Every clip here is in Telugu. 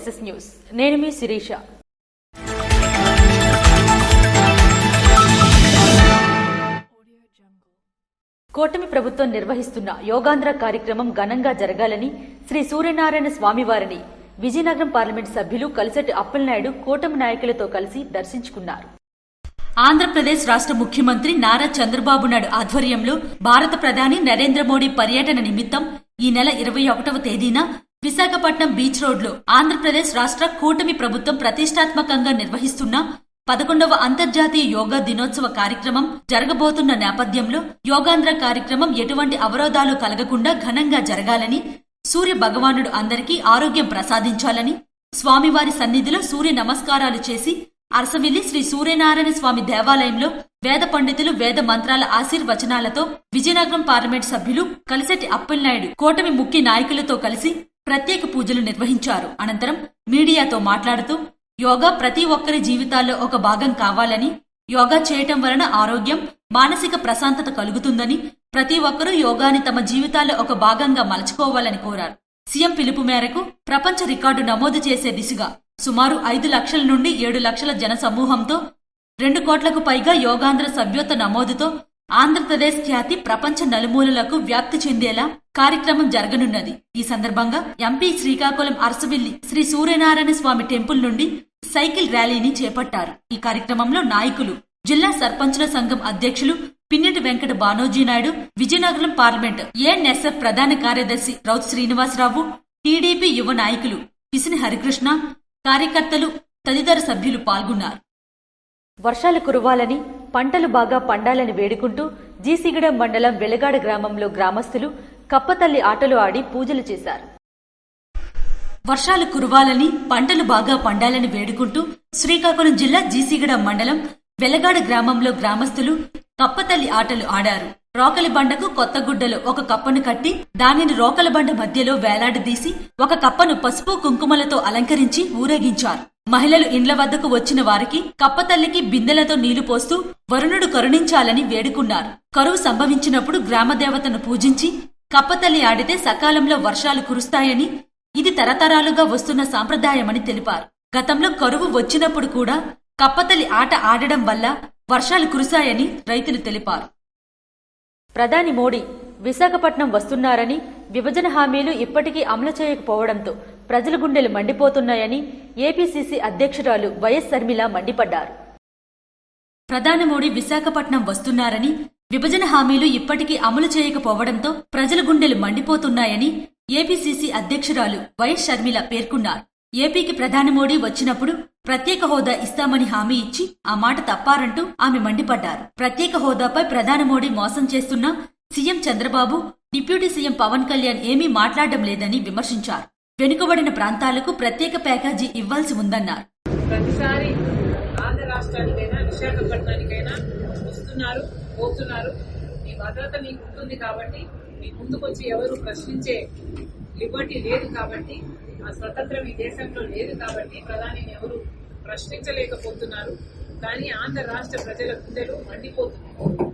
SS news. నేను మీ శిరీష. కూటమి ప్రభుత్వం నిర్వహిస్తున్న యోగాంధ్ర కార్యక్రమం ఘనంగా జరగాలని శ్రీ సూర్యనారాయణ స్వామివారిని విజయనగరం పార్లమెంట్ సభ్యులు కలిసెట్టి అప్పలనాయుడు కూటమి నాయకులతో కలిసి దర్శించుకున్నారు. ఆంధ్రప్రదేశ్ రాష్ట్ర ముఖ్యమంత్రి నారా చంద్రబాబు నాయుడు ఆధ్వర్యంలో భారత ప్రధాని నరేంద్ర మోడీ పర్యటన నిమిత్తం ఈ నెల 21వ తేదీన విశాఖపట్నం బీచ్ రోడ్లో ఆంధ్రప్రదేశ్ రాష్ట్ర కూటమి ప్రభుత్వం ప్రతిష్టాత్మకంగా నిర్వహిస్తున్న 11వ అంతర్జాతీయ యోగా దినోత్సవ కార్యక్రమం జరగబోతున్న నేపథ్యంలో యోగాంధ్ర కార్యక్రమం ఎటువంటి అవరోధాలు కలగకుండా ఘనంగా జరగాలని, సూర్య భగవానుడు అందరికీ ఆరోగ్యం ప్రసాదించాలని, స్వామివారి సన్నిధిలో సూర్య నమస్కారాలు చేసి అరసవిల్లి శ్రీ సూర్యనారాయణ స్వామి దేవాలయంలో వేద పండితులు వేద మంత్రాల ఆశీర్వచనాలతో విజయనగరం పార్లమెంట్ సభ్యులు కలిసెట్టి అప్పలనాయుడు కూటమి ముఖ్య నాయకులతో కలిసి ప్రత్యేక పూజలు నిర్వహించారు. అనంతరం మీడియాతో మాట్లాడుతూ యోగా ప్రతి ఒక్కరి జీవితాల్లో ఒక భాగం కావాలని, యోగా చేయటం వలన ఆరోగ్యం, మానసిక ప్రశాంతత కలుగుతుందని, ప్రతి ఒక్కరూ యోగాని తమ జీవితాల్లో ఒక భాగంగా మలచుకోవాలని కోరారు. సీఎం పిలుపు మేరకు ప్రపంచ రికార్డు నమోదు చేసే దిశగా సుమారు 5 లక్షల నుండి 7 లక్షల జన సమూహంతో 2 కోట్లకు పైగా యోగాంధ్ర సభ్యత్వ నమోదుతో ఆంధ్రప్రదేశ్ ఖ్యాతి ప్రపంచ నలుమూలలకు వ్యాప్తి చెందేలా కార్యక్రమం జరగనున్నది. ఈ సందర్భంగా ఎంపీ శ్రీకాకుళం అరసవిల్లి శ్రీ సూర్యనారాయణ స్వామి టెంపుల్ నుండి సైకిల్ ర్యాలీని చేపట్టారు. ఈ కార్యక్రమంలో నాయకులు, జిల్లా సర్పంచుల సంఘం అధ్యక్షులు పిన్నెటి వెంకట బానోజీనాయుడు, విజయనగరం పార్లమెంట్ ఏఎన్ఎస్ఎఫ్ ప్రధాన కార్యదర్శి రౌత్ శ్రీనివాసరావు, టీడీపీ యువ నాయకులు పిసిని హరికృష్ణ, కార్యకర్తలు తదితర సభ్యులు పాల్గొన్నారు. వర్షాలు కురవాలని, పంటలు బాగా పండాలని వేడుకుంటూ జీసిగూడెం మండలం వెలగాడ గ్రామంలో గ్రామస్తులు కప్పతల్లి ఆటలు ఆడి పూజలు చేశారు. వర్షాలు కురవాలని, పంటలు బాగా పండాలని వేడుకుంటూ శ్రీకాకుళం జిల్లా జీసిగూడెం మండలం వెలగాడ గ్రామంలో గ్రామస్తులు కప్పతల్లి ఆటలు ఆడారు. రోకలి బండకు కొత్త గుడ్డలో ఒక కప్పను కట్టి దానిని రోకల బండ మధ్యలో వేలాడదీసి ఒక కప్పను పసుపు కుంకుమలతో అలంకరించి ఊరేగించారు. మహిళలు ఇండ్ల వద్దకు వచ్చిన వారికి కప్పతల్లికి బిందెలతో నీళ్లు పోస్తూ వరుణుడు కరుణించాలని వేడుకున్నారు. కరువు సంభవించినప్పుడు గ్రామదేవతను పూజించి కప్పతల్లి ఆడితే సకాలంలో వర్షాలు కురుస్తాయని, ఇది తరతరాలుగా వస్తున్న సాంప్రదాయమని తెలిపారు. గతంలో కరువు వచ్చినప్పుడు కూడా కప్పతల్లి ఆట ఆడడం వల్ల వర్షాలు కురిశాయని రైతులు తెలిపారు. ప్రధాని మోడీ విశాఖపట్నం వస్తున్నారని, విభజన హామీలు ఇప్పటికీ అమలు చేయకపోవడంతో ప్రజల గుండెలు మండిపోతున్నాయని ఏపీసీసీ అధ్యక్షురాలు వైఎస్ షర్మిల మండిపడ్డారు. ప్రధాని మోడీ విశాఖపట్నం వస్తున్నారని, విభజన హామీలు ఇప్పటికీ అమలు చేయకపోవడంతో ప్రజల గుండెలు మండిపోతున్నాయని ఏపీసీసీ అధ్యక్షురాలు వైఎస్ షర్మిల పేర్కొన్నారు. ఏపీకి ప్రధాని మోడీ వచ్చినప్పుడు ప్రత్యేక హోదా ఇస్తామని హామీ ఇచ్చి ఆ మాట తప్పారంటూ ఆమె మండిపడ్డారు. ప్రత్యేక హోదాపై ప్రధాని మోడీ మోసం చేస్తున్నా CM Chandrababu, deputy CM Pawan Kalyan ఏమీ మాట్లాడడం లేదని విమర్శించారు. వెనుకబడిన ప్రాంతాలకు ప్రత్యేక ప్యాకేజీ ఇవ్వాల్సి ఉందన్నారు. ప్రతిసారి ఆంధ్ర రాష్ట్రానికైనా విశాఖపట్నానికైనా వస్తున్నారు, పోతున్నారు. మీ భద్రత మీకు ఉంటుంది కాబట్టి, మీ ముందుకొచ్చి ఎవరు ప్రశ్నించే లిబర్టీ లేదు కాబట్టి, ఆ స్వతంత్రం ఈ దేశంలో లేదు కాబట్టి ప్రధానిని ఎవరు ప్రశ్నించలేకపోతున్నారు. కానీ ఆంధ్ర రాష్ట్ర ప్రజల గుండెలు మండిపోతున్నారు.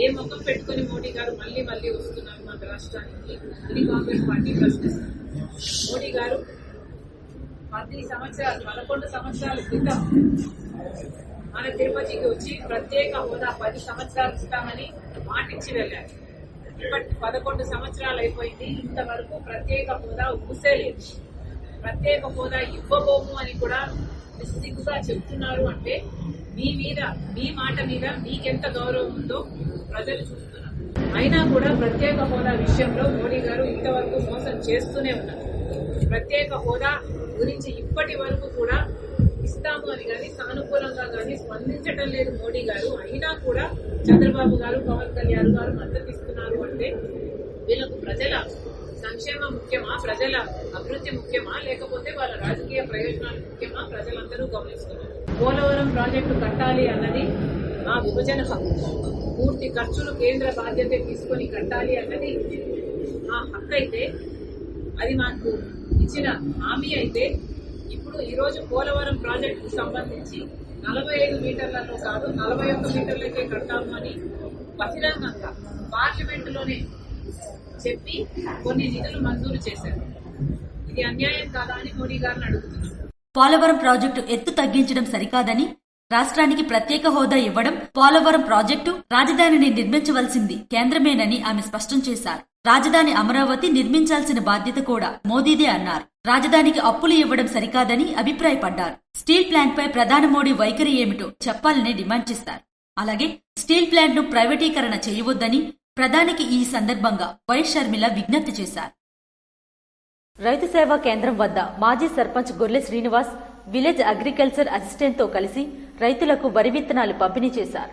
ఏ ముఖం పెట్టుకుని మోడీ గారు మళ్లీ మళ్లీ వస్తున్నారు మన రాష్ట్రానికి అని కాంగ్రెస్ పార్టీ ప్రశ్నిస్తారు. మోడీ గారు 11 సంవత్సరాల క్రితం మన తిరుపతికి వచ్చి ప్రత్యేక హోదా 10 సంవత్సరాలు ఇస్తామని మాటిచ్చి వెళ్లారు. ఇప్పటి 11 సంవత్సరాలు అయిపోయింది, ఇంతవరకు ప్రత్యేక హోదా ఊసేలేదు. ప్రత్యేక హోదా ఇవ్వబోము అని కూడా నిస్సిగ్గుగా చెప్తున్నారు. అంటే మీ మాట మీద మీకెంత గౌరవం ఉందో ప్రజలు చూస్తున్నారు. అయినా కూడా ప్రత్యేక హోదా విషయంలో మోడీ గారు ఇంతవరకు మోసం చేస్తూనే ఉన్నారు. ప్రత్యేక హోదా గురించి ఇప్పటి వరకు కూడా ఇస్తాము అని కానీ సానుకూలంగా కానీ స్పందించడం లేదు మోడీ గారు. అయినా కూడా చంద్రబాబు గారు, పవన్ కళ్యాణ్ గారు మద్దతు ఇస్తున్నారు. అంటే వీళ్ళకు ప్రజల సంక్షేమం ముఖ్యమా, ప్రజల అభివృద్ధి ముఖ్యమా, లేకపోతే వాళ్ళ రాజకీయ ప్రయోజనాలు ముఖ్యమా ప్రజలందరూ గమనిస్తున్నారు. పోలవరం ప్రాజెక్టు కట్టాలి అన్నది మా విభజన హక్కు. పూర్తి ఖర్చులు కేంద్ర బాధ్యత తీసుకుని కట్టాలి అన్నది మా హక్కు అయితే, అది మాకు ఇచ్చిన హామీ అయితే, ఇప్పుడు ఈరోజు పోలవరం ప్రాజెక్టుకు సంబంధించి 45 మీటర్లలో కాదు 41 మీటర్లకే కట్టాము అని బహిరంగంగా పార్లమెంటులోనే చెప్పి కొన్ని నిధులు మంజూరు చేశారు. ఇది అన్యాయం కాదా అని మోడీ గారిని అడుగుతున్నారు. పోలవరం ప్రాజెక్టు ఎత్తు తగ్గించడం సరికాదని, రాష్ట్రానికి ప్రత్యేక హోదా ఇవ్వడం, పోలవరం ప్రాజెక్టు రాజధానిని నిర్మించవలసింది కేంద్రమేనని ఆమె స్పష్టం చేశారు. రాజధాని అమరావతి నిర్మించాల్సిన బాధ్యత కూడా మోదీదే అన్నారు. రాజధానికి అప్పులు ఇవ్వడం సరికాదని అభిప్రాయపడ్డారు. స్టీల్ ప్లాంట్ పై ప్రధాని మోడీ వైఖరి ఏమిటో చెప్పాలని డిమాండ్ చేశారు. అలాగే స్టీల్ ప్లాంట్ ను ప్రైవేటీకరణ చేయవద్దని ప్రధానికి ఈ సందర్భంగా వైఎస్ షర్మిల విజ్ఞప్తి చేశారు. రైతు సేవా కేంద్రం వద్ద మాజీ సర్పంచ్ గొర్లె శ్రీనివాస్ విలేజ్ అగ్రికల్చర్ అసిస్టెంట్ తో కలిసి రైతులకు వరి విత్తనాలు పంపిణీ చేశారు.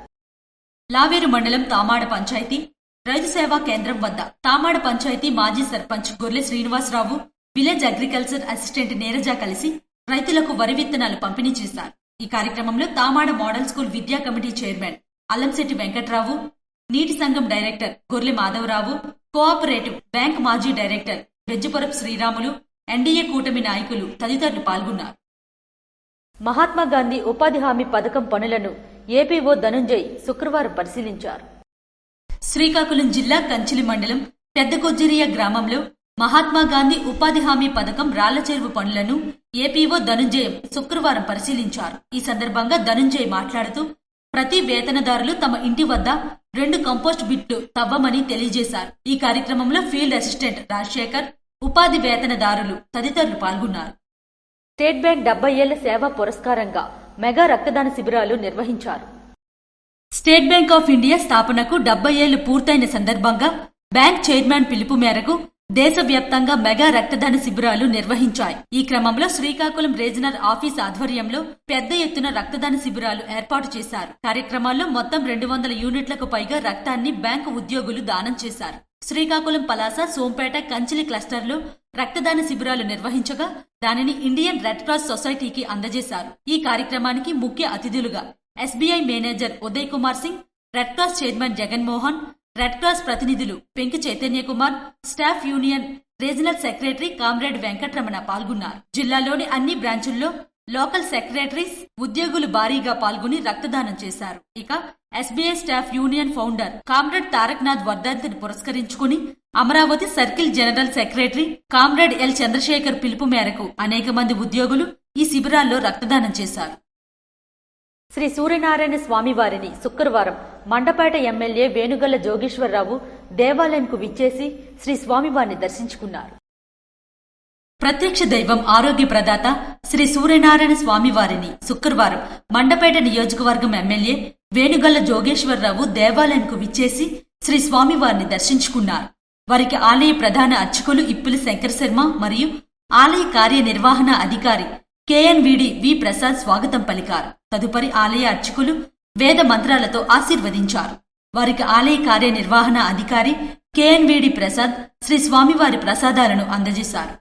లావేరు మండలం తామాడ పంచాయతీ రైతు సేవా కేంద్రం వద్ద తామాడ పంచాయతీ మాజీ sarpanch Gorle Srinivasarao village agriculture assistant Neeraja కలిసి రైతులకు వరి విత్తనాలు పంపిణీ చేశారు. ఈ కార్యక్రమంలో తామాడ మోడల్ స్కూల్ విద్యా కమిటీ చైర్మన్ అల్లంశెట్టి వెంకట్రావు, నీటి సంఘం director Gorle Madhavarao, cooperative bank మాజీ డైరెక్టర్ బెజ్జపురపు శ్రీరాములు, ఎన్డీఏ కూటమి నాయకులు తదితరులు పాల్గొన్నారు. మహాత్మాగాంధీ ఉపాధి హామీ పథకం పనులను ఏపీఓ ధనుంజయ్ శుక్రవారం పరిశీలించారు. శ్రీకాకుళం జిల్లా కంచిలి మండలం పెద్దకొజ్జిరియ గ్రామంలో మహాత్మాగాంధీ ఉపాధి హామీ పథకం రాళ్లచెరువు పనులను ఏపీఓ ధనుంజయం శుక్రవారం పరిశీలించారు. ఈ సందర్భంగా ధనుంజయ్ మాట్లాడుతూ ప్రతి వేతనదారులు తమ ఇంటి వద్ద 2 కంపోస్ట్ బిట్లు తవ్వమని తెలియజేశారు. ఈ కార్యక్రమంలో ఫీల్డ్ అసిస్టెంట్ రాజశేఖర్, ఉపాధి వేతనదారులు తదితరులు పాల్గొన్నారు. స్టేట్ బ్యాంక్ 70 ఏళ్ల సేవా పురస్కారంగా మెగా రక్తదాన శిబిరాలు నిర్వహించారు. స్టేట్ బ్యాంక్ ఆఫ్ ఇండియా స్థాపనకు 70 ఏళ్లు పూర్తయిన సందర్భంగా బ్యాంక్ చైర్మన్ పిలుపు మేరకు దేశవ్యాప్తంగా మెగా రక్తదాన శిబిరాలు నిర్వహించాయి. ఈ క్రమంలో శ్రీకాకుళం రీజనల్ ఆఫీస్ ఆధ్వర్యంలో పెద్ద ఎత్తున రక్తదాన శిబిరాలు ఏర్పాటు చేశారు. కార్యక్రమాల్లో మొత్తం 200 యూనిట్లకు పైగా రక్తాన్ని బ్యాంకు ఉద్యోగులు దానం చేశారు. శ్రీకాకుళం, పలాస, సోంపేట, కంచిలి క్లస్టర్లో రక్తదాన శిబిరాలు నిర్వహించగా దానిని ఇండియన్ రెడ్ క్రాస్ సొసైటీకి అందజేశారు. ఈ కార్యక్రమానికి ముఖ్య అతిథులుగా SBI manager Uday Kumar Singh, red cross chairman Jaganmohan, red cross ప్రతినిధులు Penki Chaitanya Kumar, staff union regional secretary comrade Venkataramana పాల్గొన్నారు. జిల్లాలోని అన్ని బ్రాంచుల్లో లోకల్ సెక్రటరీస్, ఉద్యోగులు భారీగా పాల్గొని రక్తదానం చేశారు. ఇక SBI staff union founder comrade Taraknath వర్ధంతిని పురస్కరించుకుని Amaravati circle general secretary comrade L Chandrashekar పిలుపు మేరకు అనేక మంది ఉద్యోగులు ఈ శిబిరాల్లో రక్తదానం చేశారు. శ్రీ సూర్యనారాయణ స్వామివారిని శుక్రవారం మండపేట ఎమ్మెల్యే వేనుగళ్ల జోగేశ్వరరావు దేవాలయంకు విచ్చేసి శ్రీ స్వామివారిని దర్శించుకున్నారు. ప్రత్యక్ష దైవం, ఆరోగ్య ప్రదాత శ్రీ సూర్యనారాయణ స్వామివారిని శుక్రవారం మండపేట నియోజకవర్గం ఎమ్మెల్యే వేనుగళ్ల జోగేశ్వరరావు దేవాలయంకు విచ్చేసి శ్రీ స్వామివారిని దర్శించుకున్నారు. వారికి ఆలయ ప్రధాన అర్చకులు ఇప్పుల శంకర శర్మ మరియు ఆలయ కార్యనిర్వహణ అధికారి కేఎన్వీడి వి ప్రసాద్ స్వాగతం పలికారు. తదుపరి ఆలయ అర్చకులు వేద మంత్రాలతో ఆశీర్వదించారు. వారికి ఆలయ కార్యనిర్వహణ అధికారి కేఎన్వీడి ప్రసాద్ శ్రీ స్వామివారి ప్రసాదాలను అందజేశారు.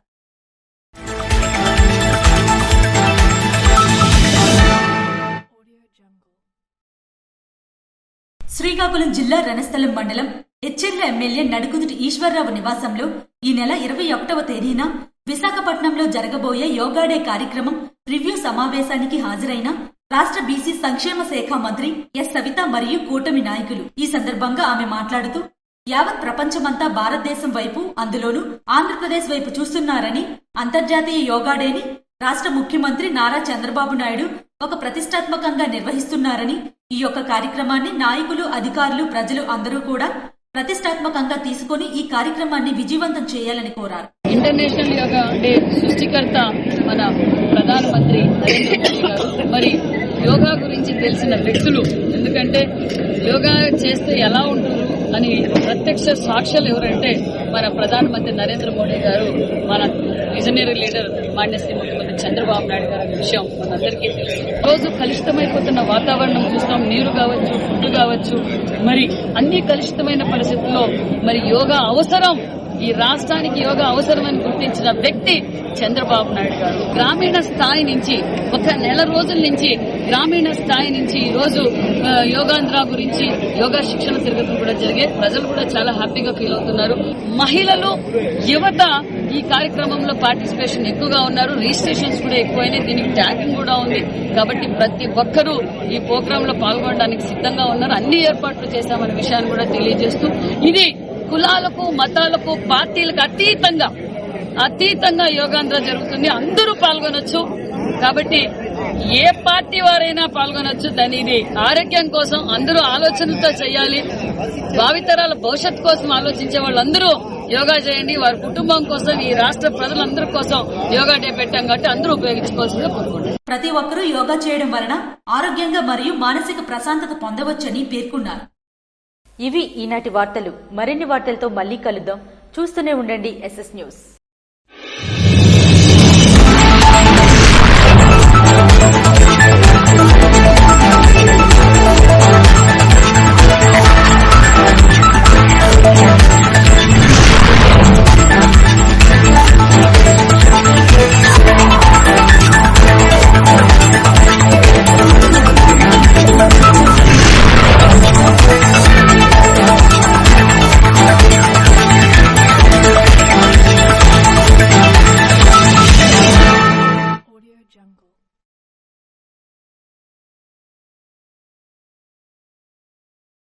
శ్రీకాకుళం జిల్లా రణస్థలం మండలం ఎచ్చెర్ల ఎమ్మెల్యే నడుకుదుటి ఈశ్వర్రావు నివాసంలో ఈ నెల 21వ తేదీన విశాఖపట్నంలో జరగబోయే యోగా డే కార్యక్రమం రివ్యూ సమావేశానికి హాజరైన రాష్ట్ర బీసీ సంక్షేమ శాఖ మంత్రి ఎస్ సవిత మరియు కూటమి నాయకులు. ఈ సందర్భంగా ఆమె మాట్లాడుతూ యావత్ ప్రపంచమంతా భారతదేశం వైపు, అందులోనూ ఆంధ్రప్రదేశ్ వైపు చూస్తున్నారని, అంతర్జాతీయ యోగా డేని రాష్ట్ర ముఖ్యమంత్రి నారా చంద్రబాబు నాయుడు ఒక ప్రతిష్టాత్మకంగా నిర్వహిస్తున్నారని, ఈ యొక్క కార్యక్రమాన్ని నాయకులు, అధికారులు, ప్రజలు అందరూ కూడా ప్రతిష్టాత్మకంగా తీసుకుని ఈ కార్యక్రమాన్ని విజయవంతం చేయాలని కోరారు. ఇంటర్నేషనల్ యోగా డే సృష్టికర్త మన ప్రధానమంత్రి నరేంద్ర మోదీ గారు. మరి యోగా గురించి తెలిసిన వ్యక్తులు, ఎందుకంటే యోగా చేస్తే ఎలా ఉంటుంది అని ప్రత్యక్ష సాక్ష్యాలు ఎవరంటే మన ప్రధానమంత్రి నరేంద్ర మోడీ గారు, మన విజనరీ లీడర్ మాన్యశ్రీ ముఖ్యమంత్రి చంద్రబాబు నాయుడు గారి విషయం మనందరికీ తెలుసు. రోజు కలుషితమైపోతున్న వాతావరణం చూస్తాం. నీరు కావచ్చు, ఫుడ్ కావచ్చు, మరి అన్ని కలుషితమైన పరిస్థితుల్లో మరి యోగా అవసరం, ఈ రాష్ట్రానికి యోగా అవసరమని గుర్తించిన వ్యక్తి చంద్రబాబు నాయుడు గారు. గ్రామీణ స్థాయి నుంచి ఒక నెల రోజుల నుంచి గ్రామీణ స్థాయి నుంచి ఈ రోజు యోగాంధ్ర గురించి యోగా శిక్షణ తరగతులు కూడా జరిగాయి. ప్రజలు కూడా చాలా హ్యాపీగా ఫీల్ అవుతున్నారు. మహిళలు, యువత ఈ కార్యక్రమంలో పార్టిసిపేషన్ ఎక్కువగా ఉన్నారు. రిజిస్ట్రేషన్స్ కూడా ఎక్కువైనాయి. దీనికి ట్యాగింగ్ కూడా ఉంది. కాబట్టి ప్రతి ఒక్కరూ ఈ ప్రోగ్రామ్ లో పాల్గొనడానికి సిద్ధంగా ఉన్నారు. అన్ని ఏర్పాట్లు చేశామనే విషయాన్ని కూడా తెలియజేస్తూ, ఇది కులాలకు, మతాలకు, పార్టీలకు అతీతంగా అతీతంగా యోగాంధ్ర జరుగుతుంది. అందరూ పాల్గొనొచ్చు. కాబట్టి ఏ పార్టీ వారైనా పాల్గొనొచ్చు. దాని ఇది ఆరోగ్యం కోసం అందరూ ఆలోచనలతో చేయాలి. భావితరాల భవిష్యత్ కోసం ఆలోచించే వాళ్ళందరూ యోగా చేయండి. వారి కుటుంబం కోసం, ఈ రాష్ట్ర ప్రజలందరి కోసం యోగా డే పెట్టాం కాబట్టి అందరూ ఉపయోగించుకోవాల్సిందిగా కోరుకుంటున్నాం. ప్రతి ఒక్కరూ యోగా చేయడం వలన ఆరోగ్యంగా మరియు మానసిక ప్రశాంతత పొందవచ్చని పేర్కొన్నారు. ఇవి ఈనాటి వార్తలు. మరిన్ని వార్తలతో మళ్లీ కలుద్దాం. చూస్తూనే ఉండండి SS న్యూస్.